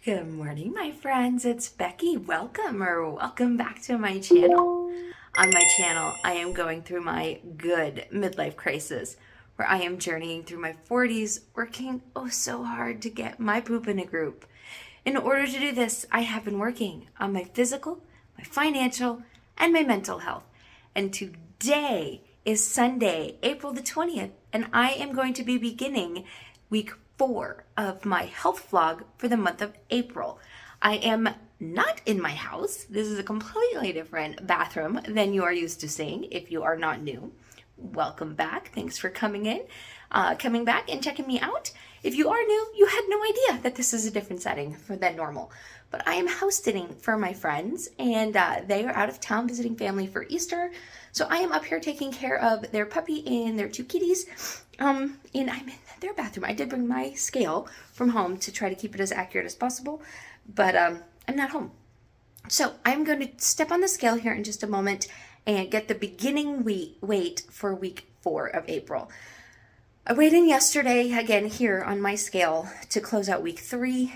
Good morning, my friends. It's Becky. Welcome back to my channel. On my channel, I am going through my good midlife crisis where I am journeying through my 40s, working so hard to get my poop in a group. In order to do this, I have been working on my physical, my financial, and my mental health. And today is Sunday, April the 20th, and I am going to be beginning week 4 of my health vlog for the month of April. I am not in my house. This is a completely different bathroom than you are used to seeing if you are not new. Welcome back. Thanks for coming back and checking me out. If you are new, you had no idea that this is a different setting than normal. But I am house sitting for my friends, and they are out of town visiting family for Easter. So I am up here taking care of their puppy and their 2 kitties. And I'm in their bathroom. I did bring my scale from home to try to keep it as accurate as possible, but I'm not home. So I'm going to step on the scale here in just a moment and get the beginning weight for week 4 of April. I weighed in yesterday, again here on my scale, to close out week 3.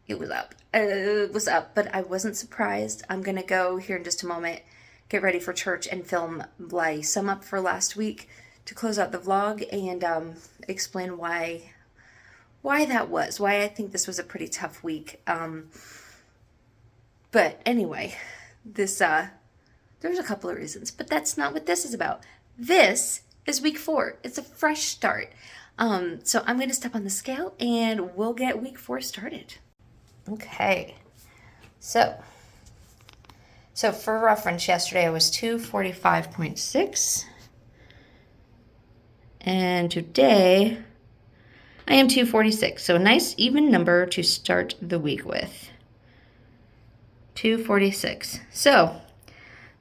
It was up. But I wasn't surprised. I'm going to go here in just a moment, get ready for church, and film my sum up for last week to close out the vlog and explain why that was, why I think this was a pretty tough week. But anyway, there's a couple of reasons, but that's not what this is about. This is week 4. It's a fresh start. So I'm going to step on the scale and we'll get week 4 started. Okay. So for reference, yesterday I was 245.6. And today I am 246. So a nice even number to start the week with. 246. So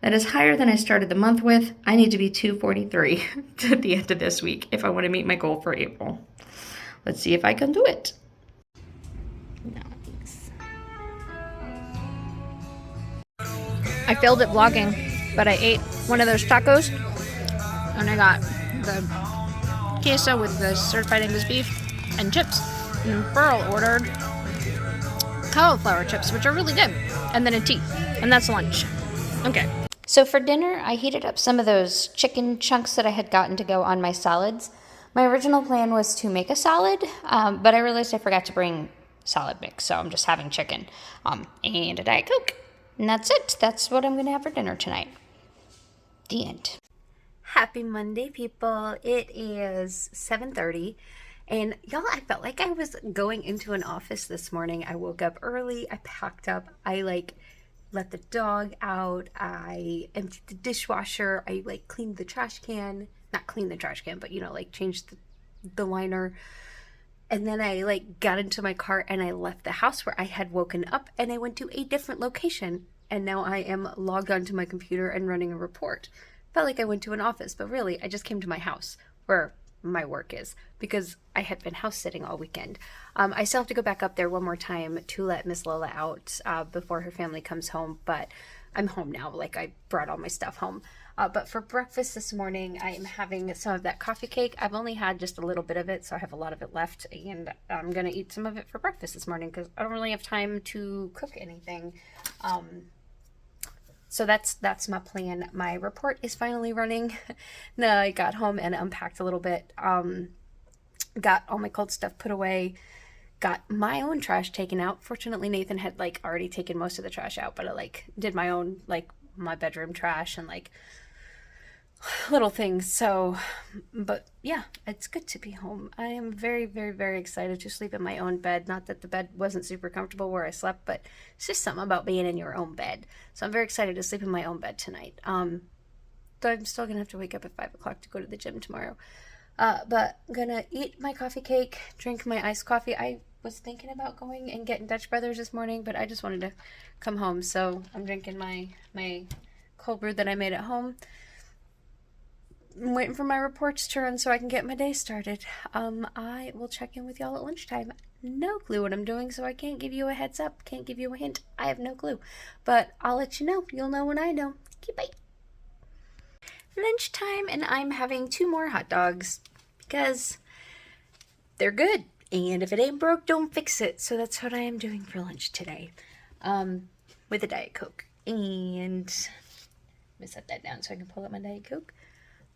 that is higher than I started the month with. I need to be 243 at the end of this week if I want to meet my goal for April. Let's see if I can do it. Nice. I failed at vlogging, but I ate one of those tacos, and I got the queso with the certified Angus beef and chips. And Pearl ordered cauliflower chips, which are really good, and then a tea, and that's lunch. Okay. So for dinner, I heated up some of those chicken chunks that I had gotten to go on my salads. My original plan was to make a salad, but I realized I forgot to bring salad mix, so I'm just having chicken and a Diet Coke. And that's it. That's what I'm going to have for dinner tonight. The end. Happy Monday, people. It is 7:30. And y'all, I felt like I was going into an office this morning. I woke up early. I packed up. I let the dog out. I emptied the dishwasher. I cleaned the trash can. Not cleaned the trash can, but changed the liner. And then I got into my car and I left the house where I had woken up and I went to a different location. And now I am logged onto my computer and running a report. Felt like I went to an office, but really I just came to my house where my work is because I had been house sitting all weekend. I still have to go back up there one more time to let Miss Lola out before her family comes home, but I'm home now. I brought all my stuff home. But for breakfast this morning, I am having some of that coffee cake. I've only had just a little bit of it, so I have a lot of it left, and I'm going to eat some of it for breakfast this morning because I don't really have time to cook anything. So that's my plan. My report is finally running. Now I got home and unpacked a little bit. Got all my cold stuff put away. Got my own trash taken out. Fortunately, Nathan had already taken most of the trash out, but I did my own my bedroom trash and little things. So, but yeah, it's good to be home. I am very, very, very excited to sleep in my own bed. Not that the bed wasn't super comfortable where I slept, but it's just something about being in your own bed. So I'm very excited to sleep in my own bed tonight. So I'm still gonna have to wake up at 5 o'clock to go to the gym tomorrow. But I'm gonna eat my coffee cake, drink my iced coffee. I was thinking about going and getting Dutch Brothers this morning, but I just wanted to come home. So I'm drinking my cold brew that I made at home. I'm waiting for my reports to run so I can get my day started. I will check in with y'all at lunchtime. No clue what I'm doing, so I can't give you a heads up. Can't give you a hint. I have no clue. But I'll let you know. You'll know when I know. Okay, bye. Lunchtime, and I'm having 2 more hot dogs because they're good. And if it ain't broke, don't fix it. So that's what I am doing for lunch today. With a Diet Coke. And let me set that down so I can pull out my Diet Coke.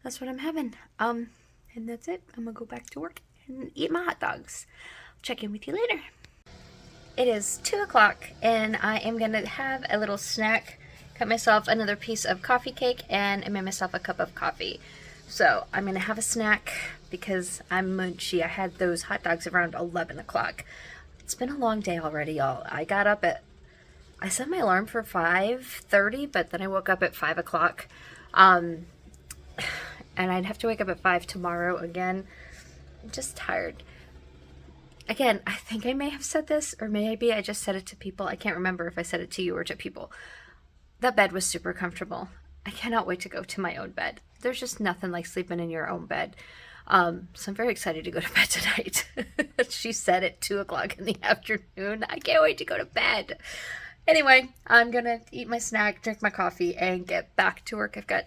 That's what I'm having. And that's it. I'm gonna go back to work and eat my hot dogs. I'll check in with you later. It is 2 o'clock and I am gonna have a little snack. Cut myself another piece of coffee cake and I made myself a cup of coffee. So I'm gonna have a snack because I'm munchy. I had those hot dogs around 11 o'clock. It's been a long day already, y'all. I got up at, I set my alarm for 5:30, but then I woke up at 5 o'clock. And I'd have to wake up at 5 tomorrow again. I'm just tired. Again, I think I may have said this, or maybe I just said it to people. I can't remember if I said it to you or to people. That bed was super comfortable. I cannot wait to go to my own bed. There's just nothing like sleeping in your own bed. So I'm very excited to go to bed tonight. She said at 2 o'clock in the afternoon. I can't wait to go to bed. Anyway, I'm going to eat my snack, drink my coffee, and get back to work. I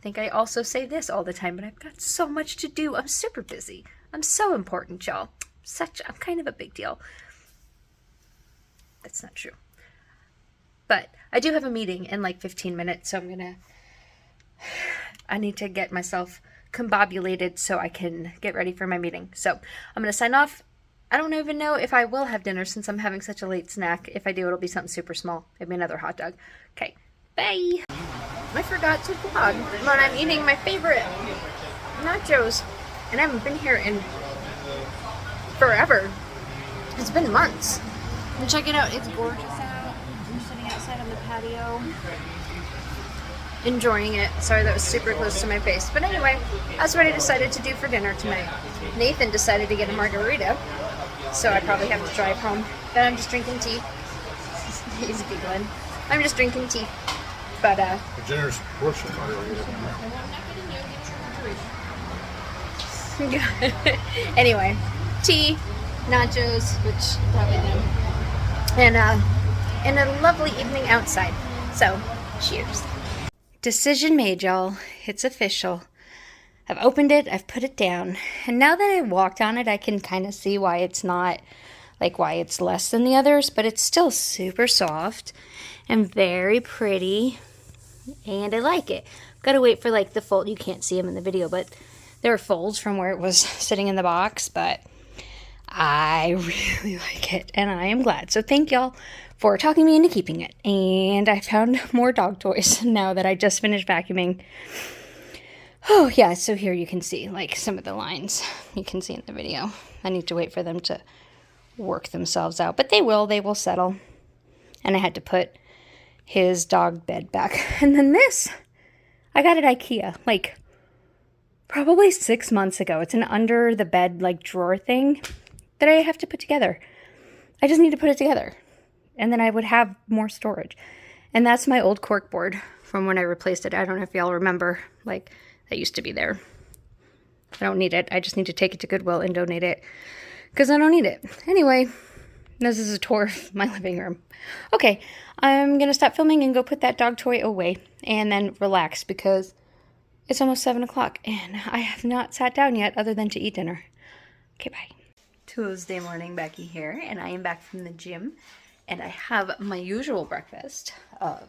think I also say this all the time, but I've got so much to do. I'm super busy. I'm so important, y'all. I'm kind of a big deal. That's not true. But I do have a meeting in like 15 minutes, so I need to get myself combobulated so I can get ready for my meeting. So I'm going to sign off. I don't even know if I will have dinner since I'm having such a late snack. If I do, it'll be something super small. Maybe another hot dog. Okay, bye. I forgot to vlog, but I'm eating my favorite nachos, and I haven't been here in forever. It's been months. And check it out, it's gorgeous out. I'm sitting outside on the patio, enjoying it. Sorry, that was super close to my face. But anyway, that's what I decided to do for dinner tonight. Nathan decided to get a margarita, so I probably have to drive home. But I'm just drinking tea. He's giggling. I'm just drinking tea. But A generous portion of anyway, tea, nachos, which probably them, and a lovely evening outside. So, cheers. Decision made, y'all. It's official. I've opened it, I've put it down, and now that I walked on it, I can kind of see why it's not, like why it's less than the others, but it's still super soft and very pretty, and I like it. I've got to wait for like the fold. You can't see them in the video, but there are folds from where it was sitting in the box, but I really like it, and I am glad. So thank y'all for talking me into keeping it. And I found more dog toys now that I just finished vacuuming. Oh, yeah, so here you can see, like, some of the lines you can see in the video. I need to wait for them to work themselves out, but they will settle. And I had to put his dog bed back. And then this, I got at IKEA, like, probably 6 months ago. It's an under the bed, like, drawer thing that I have to put together. I just need to put it together. And then I would have more storage. And that's my old cork board from when I replaced it. I don't know if y'all remember, like, that used to be there. I don't need it. I just need to take it to Goodwill and donate it because I don't need it. Anyway, this is a tour of my living room. Okay, I'm going to stop filming and go put that dog toy away and then relax because it's almost 7 o'clock and I have not sat down yet other than to eat dinner. Okay, bye. Tuesday morning, Becky here, and I am back from the gym, and I have my usual breakfast of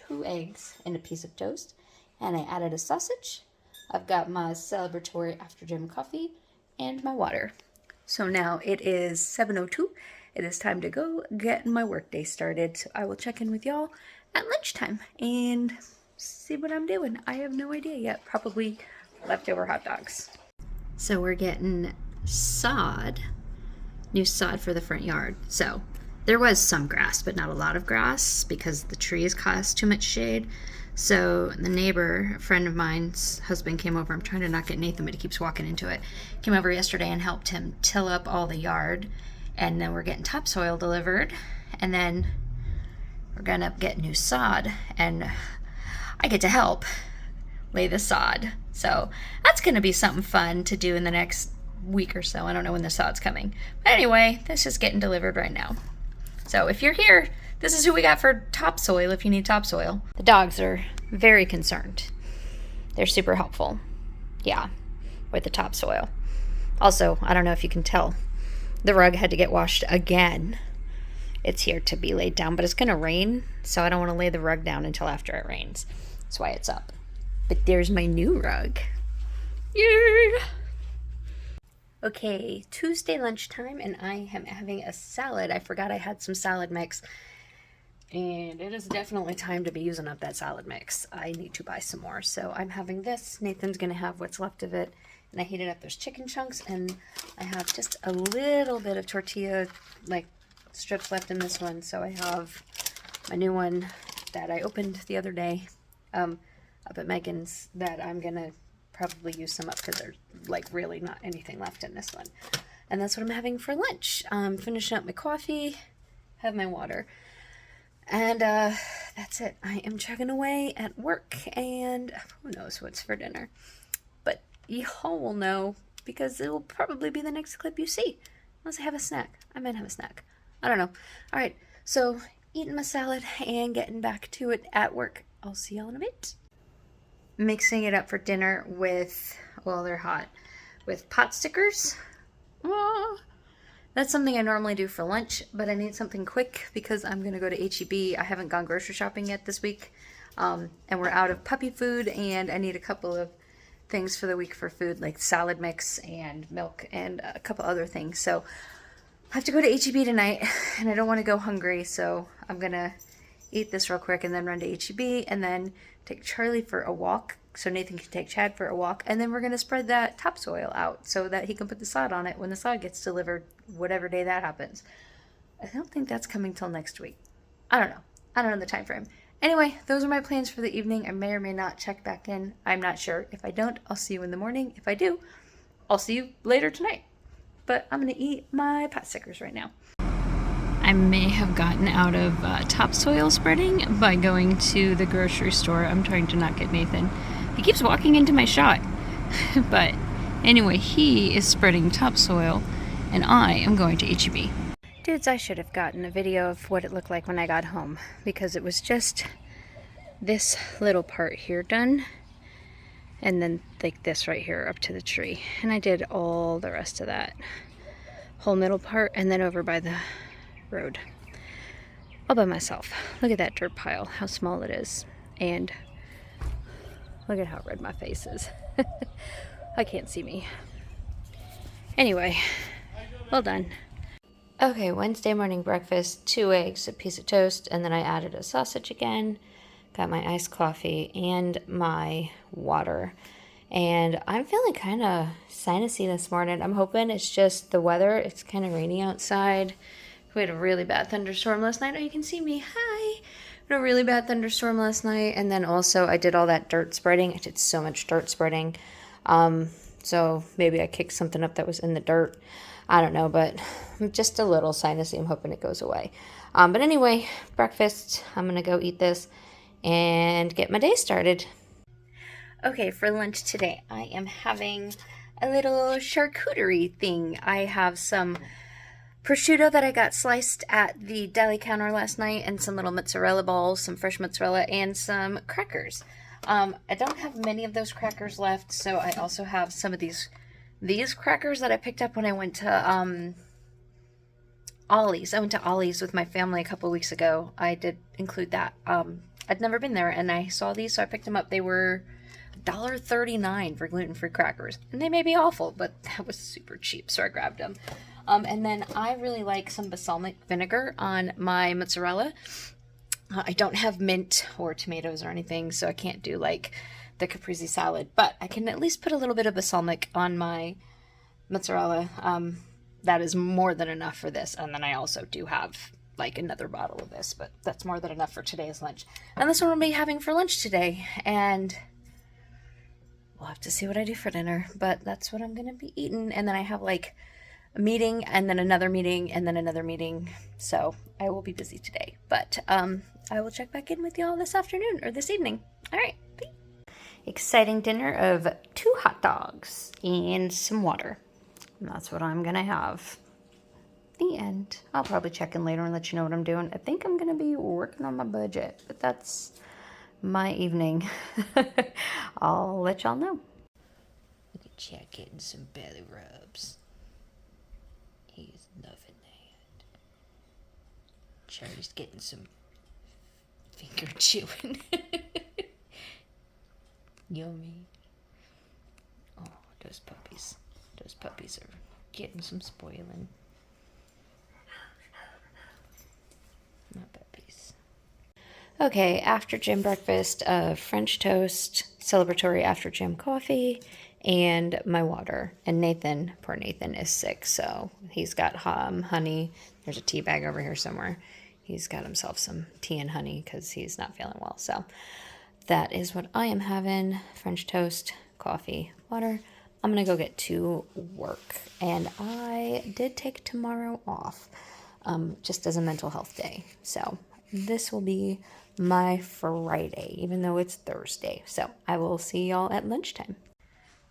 2 eggs and a piece of toast, and I added a sausage. I've got my celebratory after gym coffee and my water. So now it is 7:02. It is time to go get my workday started. So I will check in with y'all at lunchtime and see what I'm doing. I have no idea yet. Probably leftover hot dogs. So we're getting new sod for the front yard. So there was some grass, but not a lot of grass because the trees cause too much shade. So the neighbor, a friend of mine's husband, came over. I'm trying to not get Nathan, but he keeps walking into it. Came over yesterday and helped him till up all the yard. And then we're getting topsoil delivered. And then we're going to get new sod. And I get to help lay the sod. So that's going to be something fun to do in the next week or so. I don't know when the sod's coming. But anyway, this is getting delivered right now. So if you're here, this is who we got for topsoil if you need topsoil. The dogs are very concerned. They're super helpful. Yeah, with the topsoil. Also, I don't know if you can tell, The rug had to get washed again. It's here to be laid down, but it's going to rain, so I don't want to lay the rug down until after it rains. That's why it's up. But there's my new rug. Yay! Okay, Tuesday lunchtime, and I am having a salad. I forgot I had some salad mix, and it is definitely time to be using up that salad mix. I need to buy some more, so I'm having this. Nathan's going to have what's left of it, and I heated up those chicken chunks, and I have just a little bit of tortilla, like, strips left in this one, so I have my new one that I opened the other day up at Megan's that I'm gonna probably use some up because there's like really not anything left in this one, and that's what I'm having for lunch. Finishing up my coffee, have my water, and that's it. I am chugging away at work, and who knows what's for dinner, but y'all will know because it will probably be the next clip you see, unless I have a snack. I might have a snack. I don't know. All right, so eating my salad and getting back to it at work. I'll see y'all in a bit. Mixing it up for dinner with, well, they're hot, with pot stickers. That's something I normally do for lunch, but I need something quick because I'm going to go to H-E-B. I haven't gone grocery shopping yet this week, and we're out of puppy food, and I need a couple of things for the week for food, like salad mix and milk and a couple other things. So I have to go to H-E-B tonight, and I don't want to go hungry, so I'm going to eat this real quick and then run to H-E-B and then take Charlie for a walk so Nathan can take Chad for a walk, and then we're going to spread that topsoil out so that he can put the sod on it when the sod gets delivered, whatever day that happens. I don't think that's coming till next week. I don't know. I don't know the time frame. Anyway, those are my plans for the evening. I may or may not check back in. I'm not sure. If I don't, I'll see you in the morning. If I do, I'll see you later tonight. But I'm going to eat my pot stickers right now. I may have gotten out of topsoil spreading by going to the grocery store. I'm trying to not get Nathan. He keeps walking into my shot. But anyway, he is spreading topsoil, and I am going to H-E-B. Dudes, I should have gotten a video of what it looked like when I got home, because it was just this little part here done, and then like this right here up to the tree, and I did all the rest of that whole middle part and then over by the road all by myself. Look at that dirt pile, how small it is, and look at how red my face is. I can't see me. Anyway, well done. Okay, Wednesday morning breakfast, 2 eggs, a piece of toast, and then I added a sausage again. Got my iced coffee and my water. And I'm feeling kind of sinusy this morning. I'm hoping it's just the weather. It's kind of rainy outside. We had a really bad thunderstorm last night. Oh, you can see me. Hi. We had a really bad thunderstorm last night. And then also I did all that dirt spreading. I did so much dirt spreading. So maybe I kicked something up that was in the dirt. I don't know, but I'm just a little sinusy. I'm hoping it goes away. But anyway, breakfast. I'm going to go eat this and get my day started. Okay, for lunch today, I am having a little charcuterie thing. I have some prosciutto that I got sliced at the deli counter last night, and some little mozzarella balls, some fresh mozzarella, and some crackers. I don't have many of those crackers left, so I also have some of these crackers that I picked up when I went to Ollie's. I went to Ollie's with my family a couple weeks ago. I did include that. I'd never been there, and I saw these, so I picked them up. They were $1.39 for gluten-free crackers, and they may be awful, but that was super cheap, so I grabbed them. And then I really like some balsamic vinegar on my mozzarella. I don't have mint or tomatoes or anything, so I can't do like the caprese salad, but I can at least put a little bit of balsamic on my mozzarella. That is more than enough for this, and then I also do have like another bottle of this, but that's more than enough for today's lunch. And this one we'll be having for lunch today, and we'll have to see what I do for dinner, but that's what I'm gonna be eating. And then I have like a meeting, and then another meeting, and then another meeting, so I will be busy today, but I will check back in with y'all this afternoon or this evening. All right, bye. Exciting dinner of 2 hot dogs and some water. And that's what I'm gonna have. The end. I'll probably check in later and let you know what I'm doing. I think I'm gonna be working on my budget, but that's my evening. I'll let y'all know. Look at Chad getting some belly rubs. He's Charlie's getting some finger chewing. Yummy. Oh, those puppies. Those puppies are getting some spoiling. My puppies. Okay, after gym breakfast of French toast, celebratory after gym coffee, and my water. And Nathan, poor Nathan, is sick, so he's got honey. There's a tea bag over here somewhere. He's got himself some tea and honey because he's not feeling well. So that is what I am having. French toast, coffee, water. I'm going to go get to work. And I did take tomorrow off just as a mental health day. So this will be my Friday, even though it's Thursday. So I will see y'all at lunchtime.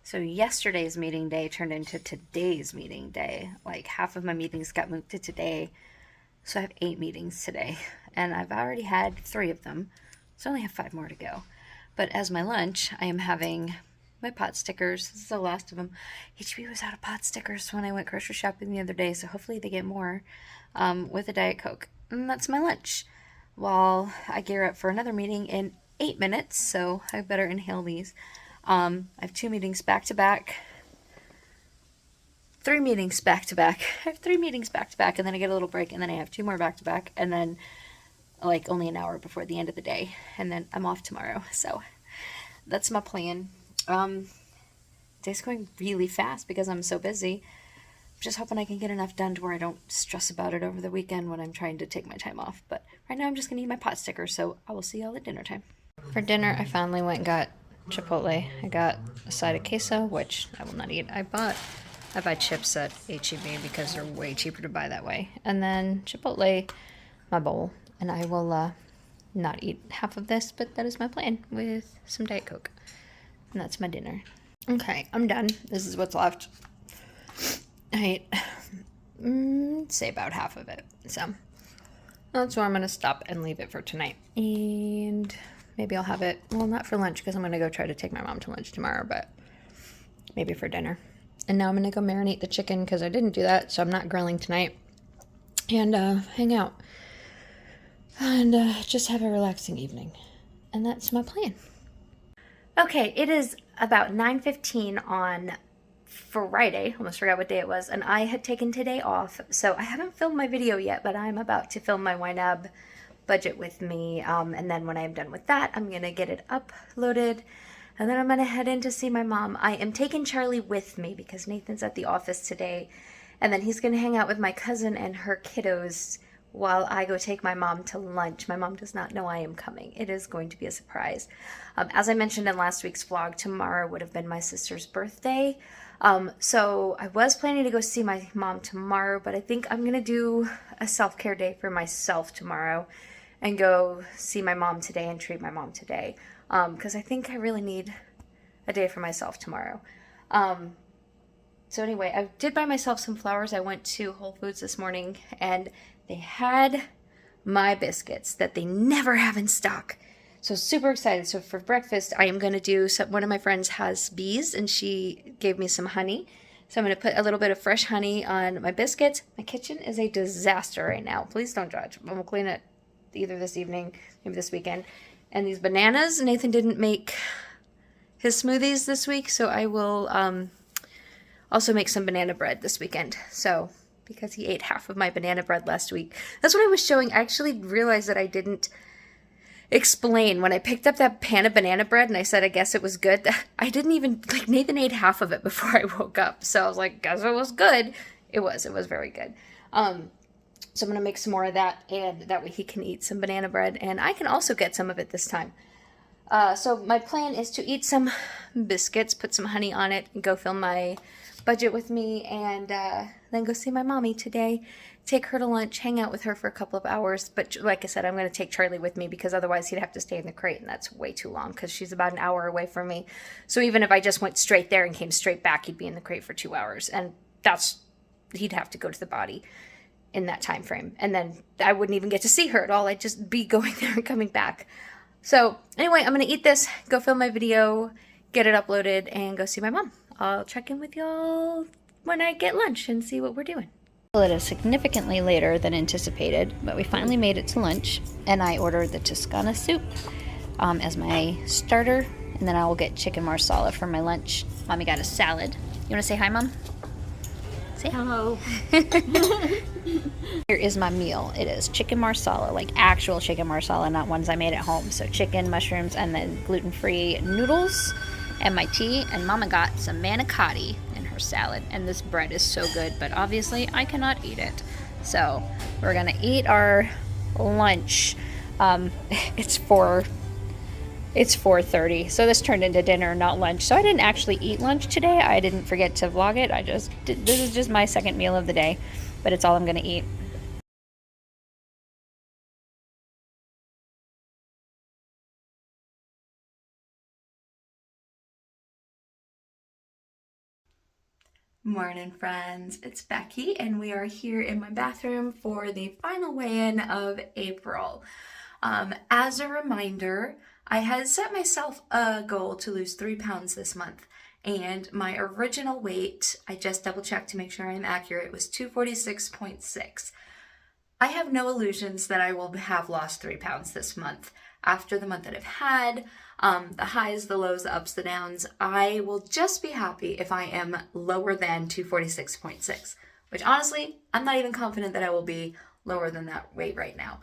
So yesterday's meeting day turned into today's meeting day. Like half of my meetings got moved to today. So I have 8 meetings today. And I've already had 3 of them. So I only have 5 more to go. But as my lunch, I am having my pot stickers. This is the last of them. HB was out of pot stickers when I went grocery shopping the other day. So hopefully they get more with a Diet Coke. And that's my lunch. While I gear up for another meeting in 8 minutes. So I better inhale these. I have 2 meetings back to back. 3 meetings back to back. I have 3 meetings back to back, and then I get a little break, and then I have 2 more back to back, and then like only an hour before the end of the day, and then I'm off tomorrow. So that's my plan. Day's going really fast because I'm so busy. I'm just hoping I can get enough done to where I don't stress about it over the weekend when I'm trying to take my time off. But right now I'm just gonna eat my pot sticker, so I will see y'all at dinner time. For dinner, I finally went and got Chipotle. I got a side of queso, which I will not eat. I buy chips at H-E-B because they're way cheaper to buy that way. And then Chipotle, my bowl. And I will not eat half of this, but that is my plan with some Diet Coke. And that's my dinner. Okay, I'm done. This is what's left. I ate, say about half of it. So that's where I'm going to stop and leave it for tonight. And maybe I'll have it, well, not for lunch because I'm going to go try to take my mom to lunch tomorrow, but maybe for dinner. And now I'm going to go marinate the chicken because I didn't do that, so I'm not grilling tonight. And hang out. And just have a relaxing evening. And that's my plan. Okay, it is about 9:15 on Friday. Almost forgot what day it was. And I had taken today off. So I haven't filmed my video yet, but I'm about to film my YNAB budget with me. And then when I am done with that, I'm going to get it uploaded. And then I'm going to head in to see my mom. I am taking Charlie with me because Nathan's at the office today. And then he's going to hang out with my cousin and her kiddos while I go take my mom to lunch. My mom does not know I am coming. It is going to be a surprise. As I mentioned in last week's vlog, tomorrow would have been my sister's birthday. So I was planning to go see my mom tomorrow, but I think I'm going to do a self-care day for myself tomorrow and go see my mom today and treat my mom today. Because I think I really need a day for myself tomorrow. So anyway, I did buy myself some flowers. I went to Whole Foods this morning and they had my biscuits that they never have in stock. So super excited. So for breakfast, I am going to do one of my friends has bees and she gave me some honey. So I'm going to put a little bit of fresh honey on my biscuits. My kitchen is a disaster right now. Please don't judge. I'm going to clean it either this evening, maybe this weekend. And these bananas, Nathan didn't make his smoothies this week, so I will also make some banana bread this weekend. So, because he ate half of my banana bread last week. That's what I was showing. I actually realized that I didn't explain when I picked up that pan of banana bread and I said I guess it was good. I didn't even, like, Nathan ate half of it before I woke up. So I was like, guess it was good. It was very good. So I'm going to make some more of that, and that way he can eat some banana bread, and I can also get some of it this time. So my plan is to eat some biscuits, put some honey on it, and go film my budget with me, and then go see my mommy today, take her to lunch, hang out with her for a couple of hours. But like I said, I'm going to take Charlie with me because otherwise he'd have to stay in the crate, and that's way too long because she's about an hour away from me. So even if I just went straight there and came straight back, he'd be in the crate for 2 hours, and he'd have to go to the body in that time frame, and then I wouldn't even get to see her at all. I'd just be going there and coming back. So anyway, I'm gonna eat this, go film my video, get it uploaded, and go see my mom. I'll check in with y'all when I get lunch and see what we're doing. Well, it is significantly later than anticipated, but we finally made it to lunch, and I ordered the Toscana soup as my starter, and then I will get chicken marsala for my lunch. Mommy got a salad. You want to say hi, Mom? Say hello. Here is my meal. It is chicken marsala, like actual chicken marsala, not ones I made at home. So chicken, mushrooms, and then gluten-free noodles, and my tea. And Mama got some manicotti in her salad, and this bread is so good, but obviously I cannot eat it. So we're gonna eat our lunch. It's 4:30, so this turned into dinner, not lunch. So I didn't actually eat lunch today. I didn't forget to vlog it. This is just my second meal of the day, but it's all I'm gonna eat. Morning, friends. It's Becky, and we are here in my bathroom for the final weigh-in of April. As a reminder, I had set myself a goal to lose 3 pounds this month, and my original weight, I just double-checked to make sure I'm accurate, was 246.6. I have no illusions that I will have lost 3 pounds this month. After the month that I've had, the highs, the lows, the ups, the downs, I will just be happy if I am lower than 246.6, which honestly, I'm not even confident that I will be lower than that weight right now.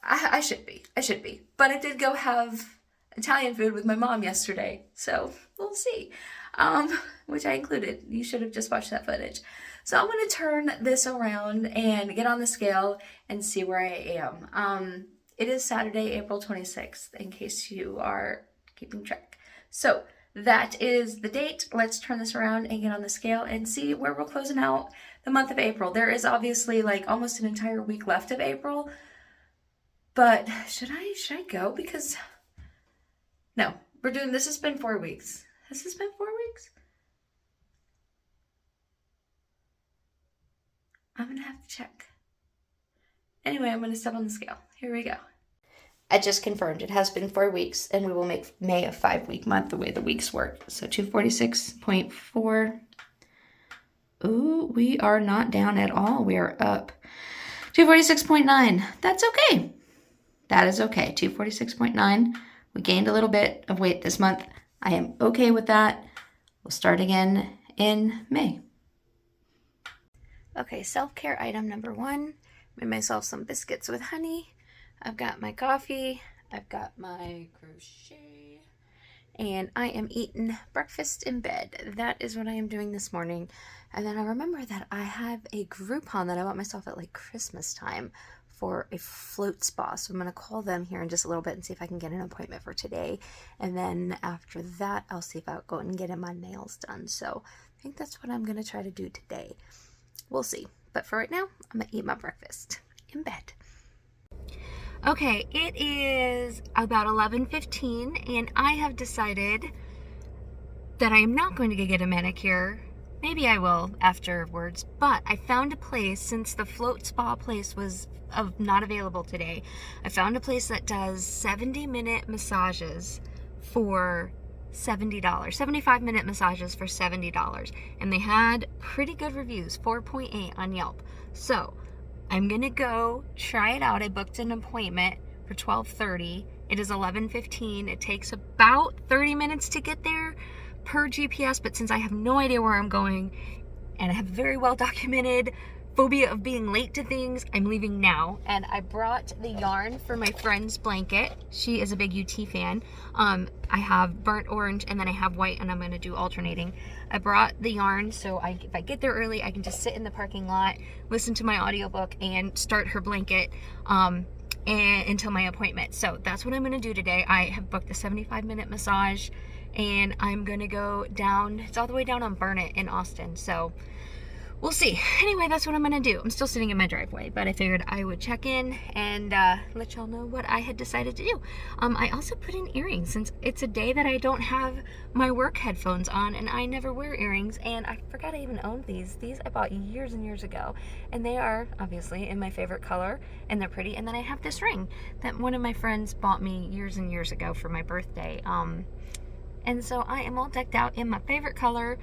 I should be. But I did go have Italian food with my mom yesterday, so we'll see. Which I included. You should have just watched that footage. So I'm going to turn this around and get on the scale and see where I am. It is Saturday, April 26th, in case you are keeping track. So that is the date. Let's turn this around and get on the scale and see where we're closing out the month of April. There is obviously like almost an entire week left of April, but should I go? Because no, this has been 4 weeks. Has this been 4 weeks? I'm gonna have to check. Anyway, I'm gonna step on the scale. Here we go. I just confirmed it has been 4 weeks, and we will make May a 5-week month the way the weeks work. So 246.4. Ooh, we are not down at all. We are up. 246.9. That's okay. That is okay. 246.9. We gained a little bit of weight this month. I am okay with that. We'll start again in May. Okay, self-care item number 1. Made myself some biscuits with honey. I've got my coffee. I've got my crochet. And I am eating breakfast in bed. That is what I am doing this morning. And then I remember that I have a Groupon that I bought myself at like Christmas time for a float spa. So I'm going to call them here in just a little bit and see if I can get an appointment for today. And then after that, I'll see if I'll go and get my nails done. So I think that's what I'm going to try to do today. We'll see. But for right now, I'm going to eat my breakfast in bed. Okay, it is about 11:15, and I have decided that I am not going to go get a manicure. Maybe I will afterwards, but I found a place, since the float spa place was not available today, I found a place that does 70-minute massages for $70, 75-minute massages for $70, and they had pretty good reviews, 4.8 on Yelp. So I'm gonna go try it out. I booked an appointment for 12:30. It is 11:15. It takes about 30 minutes to get there per GPS, but since I have no idea where I'm going and I have very well documented phobia of being late to things, I'm leaving now. And I brought the yarn for my friend's blanket. She is a big UT fan. I have burnt orange and then I have white, and I'm gonna do alternating. I brought the yarn so if I get there early, I can just sit in the parking lot, listen to my audiobook, and start her blanket until my appointment. So that's what I'm gonna do today. I have booked a 75-minute massage, and I'm gonna go down, it's all the way down on Burnett in Austin. So we'll see. Anyway, that's what I'm gonna do. I'm still sitting in my driveway, but I figured I would check in and let y'all know what I had decided to do. I also put in earrings since it's a day that I don't have my work headphones on, and I never wear earrings, and I forgot I even owned these. These I bought years and years ago, and they are obviously in my favorite color, and they're pretty. And then I have this ring that one of my friends bought me years and years ago for my birthday. And so I am all decked out in my favorite color.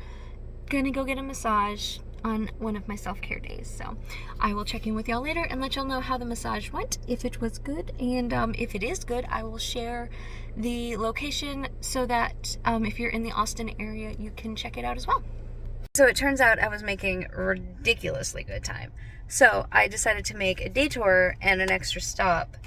Gonna go get a massage. on one of my self-care days. So I will check in with y'all later and let y'all know how the massage went, if it was good, and if it is good, I will share the location so that if you're in the Austin area, you can check it out as well. So it turns out I was making ridiculously good time. So I decided to make a detour and an extra stop,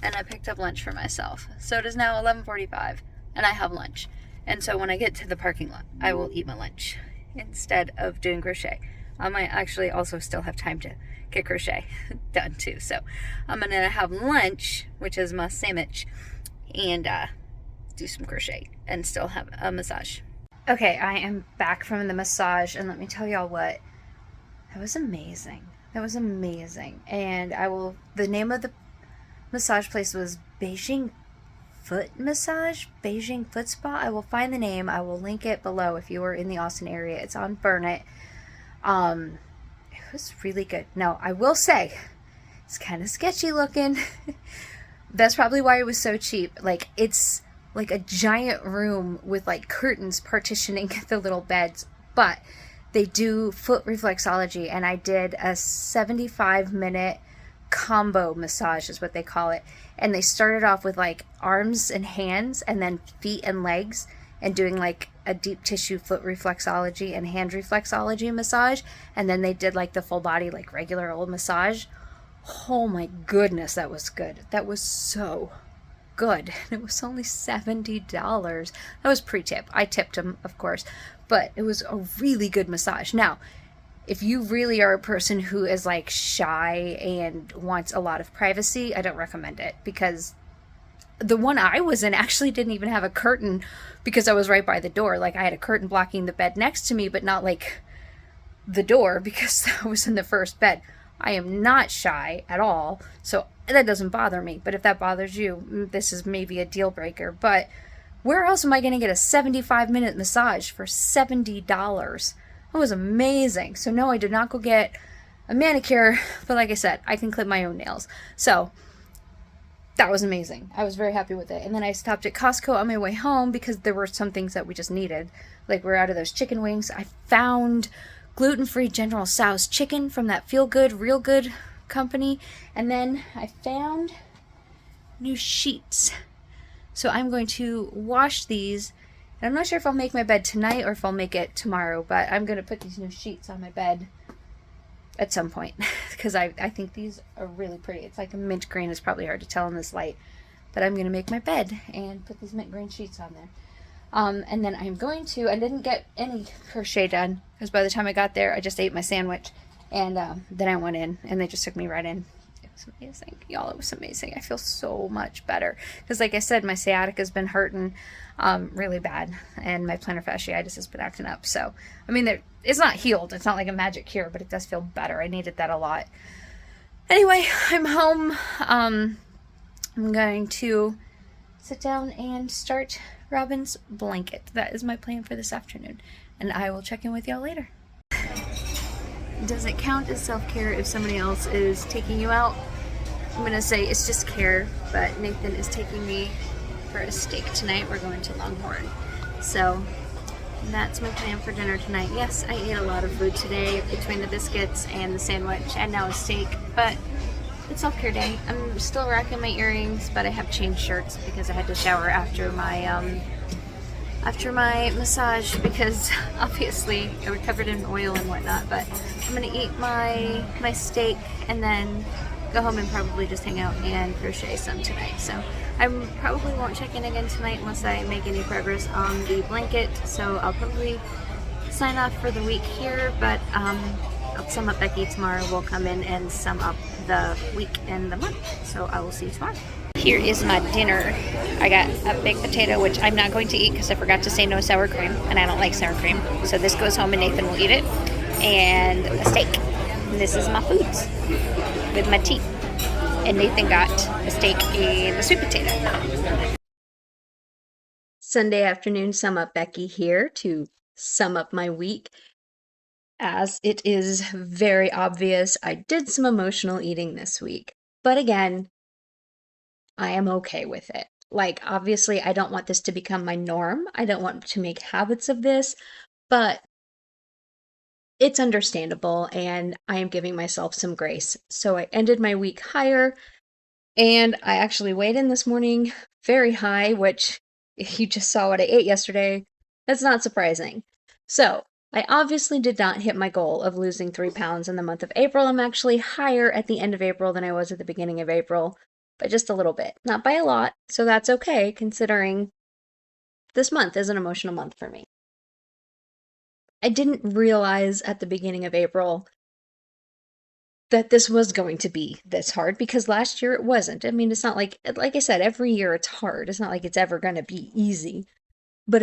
and I picked up lunch for myself. So it is now 11:45 and I have lunch. And so when I get to the parking lot, I will eat my lunch instead of doing crochet. I might actually also still have time to get crochet done too. So I'm gonna have lunch, which is my sandwich, and do some crochet and still have a massage. Okay, I am back from the massage, and let me tell y'all what, that was amazing. That was amazing. And the name of the massage place was Beijing Foot Massage, Beijing Foot Spa. I will find the name. I will link it below if you are in the Austin area. It's on Burnett. It was really good. Now, I will say, it's kind of sketchy looking. That's probably why it was so cheap. Like, it's like a giant room with like curtains partitioning the little beds, but they do foot reflexology, and I did a 75-minute combo massage is what they call it. And they started off with like arms and hands and then feet and legs, and doing like a deep tissue foot reflexology and hand reflexology massage, and then they did like the full body like regular old massage. Oh my goodness, that was good. That was so good. It was only $70. That was pre-tip. I tipped him, of course, but it was a really good massage. Now, if you really are a person who is like shy and wants a lot of privacy, I don't recommend it, because the one I was in actually didn't even have a curtain because I was right by the door. Like, I had a curtain blocking the bed next to me, but not like the door, because I was in the first bed. I am not shy at all, so that doesn't bother me. But if that bothers you, this is maybe a deal breaker. But where else am I going to get a 75-minute massage for $70? That was amazing. So no, I did not go get a manicure, but like I said, I can clip my own nails. So that was amazing. I was very happy with it. And then I stopped at Costco on my way home because there were some things that we just needed. Like, we're out of those chicken wings. I found gluten-free General Tso's chicken from that Feel Good, Real Good company. And then I found new sheets. So I'm going to wash these. And I'm not sure if I'll make my bed tonight or if I'll make it tomorrow, but I'm going to put these new sheets on my bed at some point, because I think these are really pretty. It's like a mint green. It's probably hard to tell in this light, but I'm going to make my bed and put these mint green sheets on there. And then I'm going to, I didn't get any crochet done because by the time I got there, I just ate my sandwich, and then I went in and they just took me right in. It was amazing. Y'all, it was amazing. I feel so much better because, like I said, my sciatica's been hurting really bad, and my plantar fasciitis has been acting up. So, I mean, it's not healed. It's not like a magic cure, but it does feel better. I needed that a lot. Anyway, I'm home. I'm going to sit down and start Robin's blanket. That is my plan for this afternoon, and I will check in with y'all later. Does it count as self-care if somebody else is taking you out? I'm going to say it's just care, but Nathan is taking me for a steak tonight. We're going to Longhorn. So that's my plan for dinner tonight. Yes, I ate a lot of food today between the biscuits and the sandwich and now a steak, but it's self-care day. I'm still rocking my earrings, but I have changed shirts because I had to shower after my massage, because obviously I was covered in oil and whatnot. But I'm gonna eat my steak and then go home and probably just hang out and crochet some tonight. So I probably won't check in again tonight unless I make any progress on the blanket. So I'll probably sign off for the week here, but I'll sum up Becky tomorrow. We'll come in and sum up the week and the month. So I will see you tomorrow. Here is my dinner. I got a baked potato, which I'm not going to eat because I forgot to say no sour cream, and I don't like sour cream. So this goes home and Nathan will eat it. And a steak. And this is my foods with my tea. And Nathan got a steak and a sweet potato. Sunday afternoon sum up. Becky here to sum up my week. As it is very obvious, I did some emotional eating this week. But again, I am okay with it. Like, obviously, I don't want this to become my norm. I don't want to make habits of this. But it's understandable, and I am giving myself some grace. So I ended my week higher, and I actually weighed in this morning very high, which if you just saw what I ate yesterday, that's not surprising. So I obviously did not hit my goal of losing 3 pounds in the month of April. I'm actually higher at the end of April than I was at the beginning of April, but just a little bit, not by a lot. So that's okay considering this month is an emotional month for me. I didn't realize at the beginning of April that this was going to be this hard because last year it wasn't. I mean, it's not like I said, every year it's hard. It's not like it's ever going to be easy. But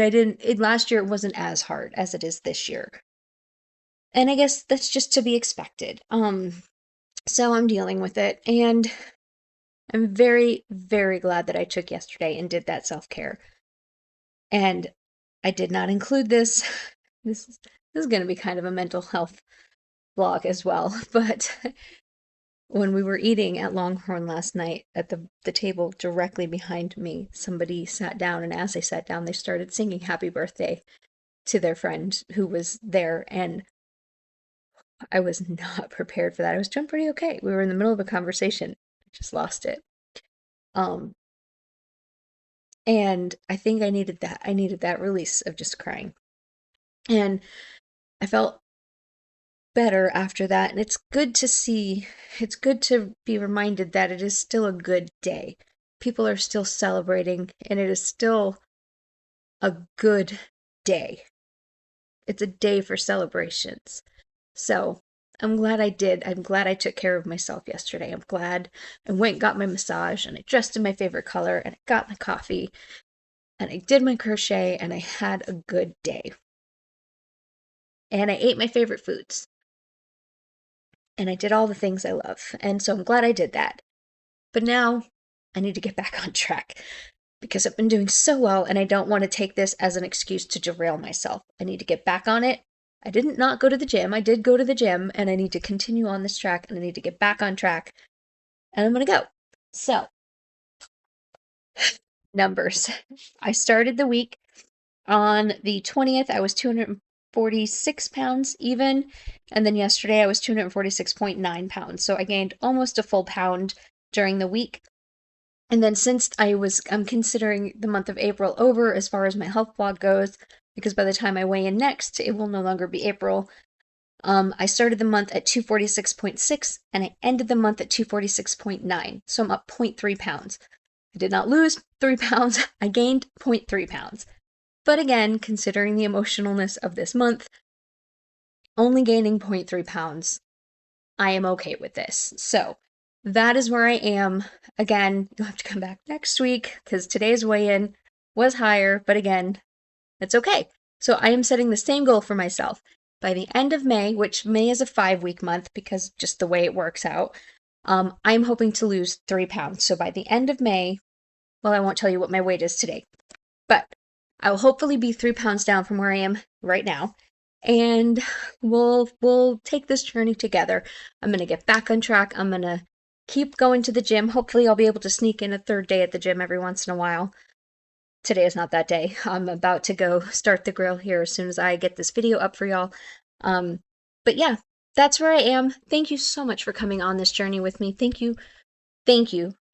last year it wasn't as hard as it is this year. And I guess that's just to be expected. So I'm dealing with it, and I'm very, very glad that I took yesterday and did that self-care. And I did not include this. This is going to be kind of a mental health vlog as well, but when we were eating at Longhorn last night at the table directly behind me, somebody sat down, and as they sat down, they started singing happy birthday to their friend who was there, and I was not prepared for that. I was doing pretty okay. We were in the middle of a conversation. I just lost it. Um, and I think I needed that. I needed that release of just crying. And I felt better after that, and it's good to be reminded that it is still a good day. People are still celebrating, and it is still a good day. It's a day for celebrations. So I'm glad I did. I'm glad I took care of myself yesterday. I'm glad I went and got my massage, and I dressed in my favorite color, and I got my coffee, and I did my crochet, and I had a good day. And I ate my favorite foods, and I did all the things I love. And so I'm glad I did that. But now I need to get back on track because I've been doing so well, and I don't want to take this as an excuse to derail myself. I need to get back on it. I didn't not go to the gym. I did go to the gym, and I need to continue on this track, and I need to get back on track, and I'm going to go. So, numbers. I started the week on the 20th. I was 246 pounds even, and then yesterday I was 246.9 pounds. So I gained almost a full pound during the week. And then since I'm considering the month of April over as far as my health blog goes, because by the time I weigh in next, it will no longer be April. I started the month at 246.6, and I ended the month at 246.9. So I'm up 0.3 pounds. I did not lose 3 pounds. I gained 0.3 pounds. But again, considering the emotionalness of this month, only gaining 0.3 pounds, I am okay with this. So that is where I am. Again, you'll have to come back next week because today's weigh-in was higher, but again, it's okay. So I am setting the same goal for myself. By the end of May, which May is a 5-week month because just the way it works out, I'm hoping to lose 3 pounds. So by the end of May, well, I won't tell you what my weight is today, but I will hopefully be 3 pounds down from where I am right now. And we'll take this journey together. I'm gonna get back on track. I'm gonna keep going to the gym. Hopefully I'll be able to sneak in a third day at the gym every once in a while. Today is not that day. I'm about to go start the grill here as soon as I get this video up for y'all. But yeah, that's where I am. Thank you so much for coming on this journey with me. Thank you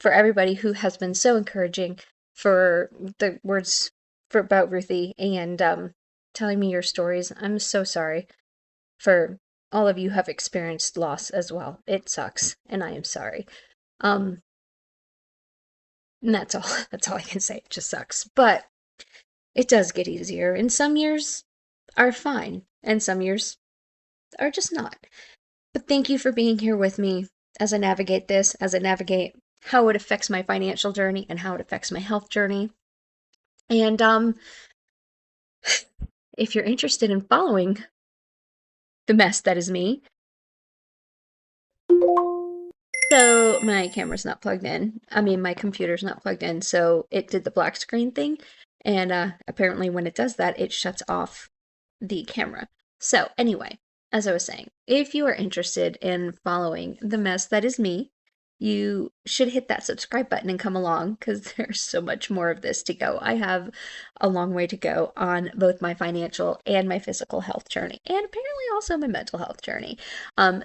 for everybody who has been so encouraging, for the words about Ruthie, and telling me your stories. I'm so sorry for all of you have experienced loss as well. It sucks, and I am sorry. And that's all. That's all I can say. It just sucks. But it does get easier. And some years are fine, and some years are just not. But thank you for being here with me as I navigate this, as I navigate how it affects my financial journey and how it affects my health journey. And if you're interested in following the mess that is me, so my camera's not plugged in. I mean, my computer's not plugged in, so it did the black screen thing. And apparently when it does that, it shuts off the camera. So anyway, as I was saying, if you are interested in following the mess that is me, you should hit that subscribe button and come along because there's so much more of this to go. I have a long way to go on both my financial and my physical health journey, and apparently also my mental health journey.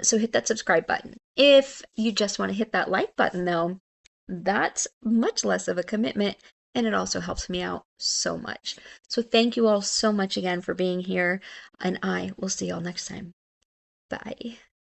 So hit that subscribe button. If you just want to hit that like button, though, that's much less of a commitment, and it also helps me out so much. So thank you all so much again for being here, and I will see y'all next time. Bye.